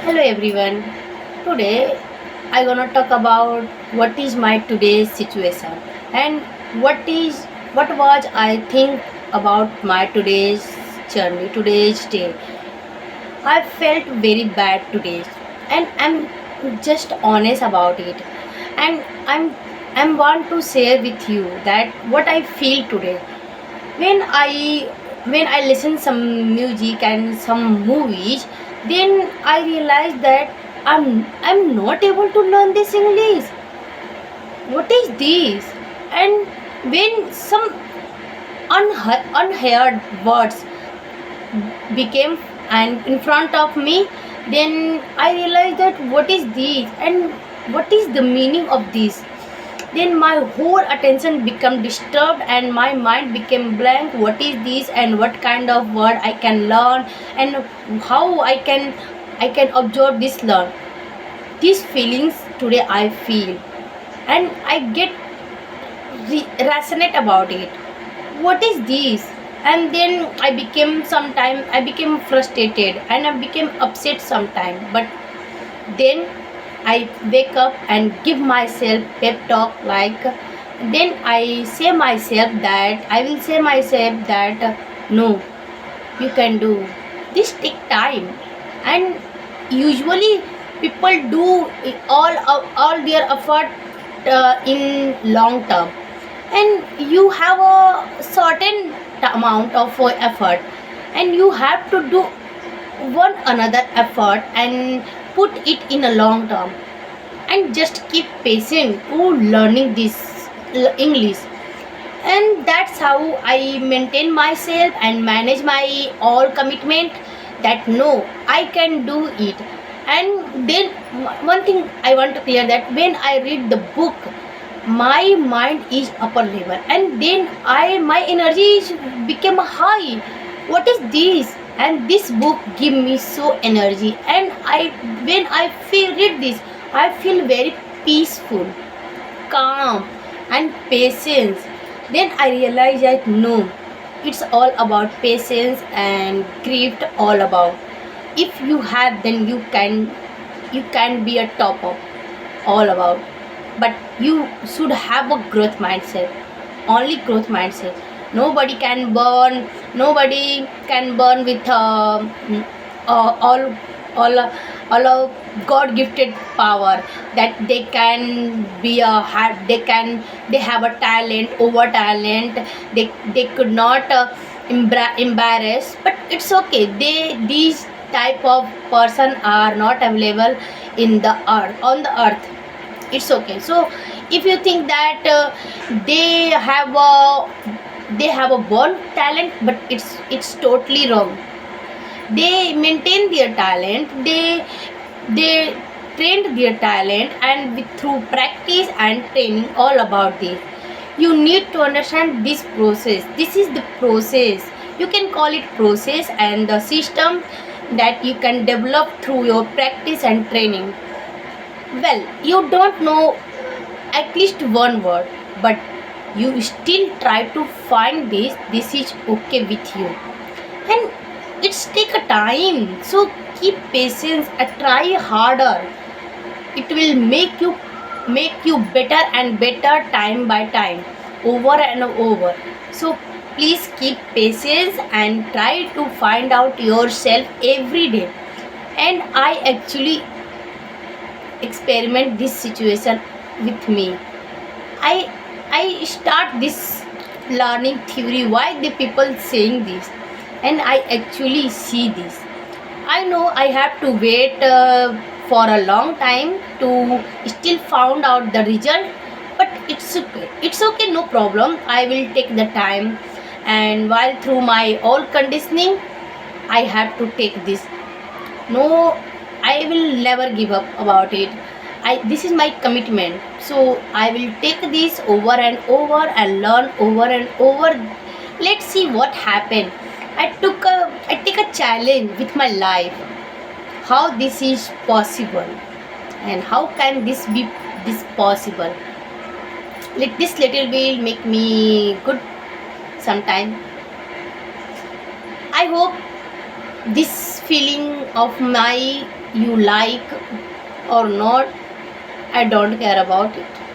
Hello everyone. Today I gonna talk about what is my today's situation and what was I think about my today's journey, today's day. I felt very bad today and I'm just honest about it. And I'm want to share with you that what I feel today. when i when I listen some music and some movies, then I realize that I'm not able to learn this English. What is this? And when some unheard words became and in front of me, then I realized that what is this and what is the meaning of this. Then my whole attention became disturbed and my mind became blank. What is this and what kind of word I can learn and how I can absorb this learn. These feelings today I feel and I get resonate about it. What is this? And then I became frustrated and I became upset sometime. But then I wake up and give myself pep talk like, then I will say myself that no, you can do this. Take time. And usually people do all their effort in long term, and you have a certain amount of effort, and you have to do one another effort and put it in a long term, and just keep patient to learning this English. And that's how I maintain myself and manage my all commitment, that no, I can do it. And then one thing I want to clear, that when I read the book, my mind is upper level, and then my energy became high. What is this? And this book give me so energy, and when I feel read this, I feel very peaceful, calm, and patience. Then I realize that no, it's all about patience and grief, all about. If you have, then you can be a top of all about. But you should have a growth mindset, only growth mindset. Nobody can burn with all all all of god gifted power, that they can be a they have a talent over talent. They could not embarrass, but it's okay. These type of person are not available in the earth, on the earth. It's okay. So if you think that they have a born talent, but it's totally wrong. They maintain their talent, they trained their talent, and through practice and training, all about this. You need to understand this process. This is the process, you can call it process, and the system that you can develop through your practice and training. Well, you don't know at least one word, but you still try to find this is okay with you. And it's take a time, so keep patience and try harder. It will make you better and better, time by time, over and over. So please keep patience and try to find out yourself every day. And I actually experiment this situation with me. I i start this learning theory, why the people saying this, and I actually see this. I know I have to wait for a long time to still found out the result, but it's okay, no problem. I will take the time, and while through my all conditioning, I have to take this. No, I will never give up about it. This is my commitment. So I will take this over and over and learn over and over. Let's see what happened. I take a challenge with my life. How this is possible, and how can this be this possible? Let this little will make me good sometime. I hope this feeling of my you like or not, I don't care about it.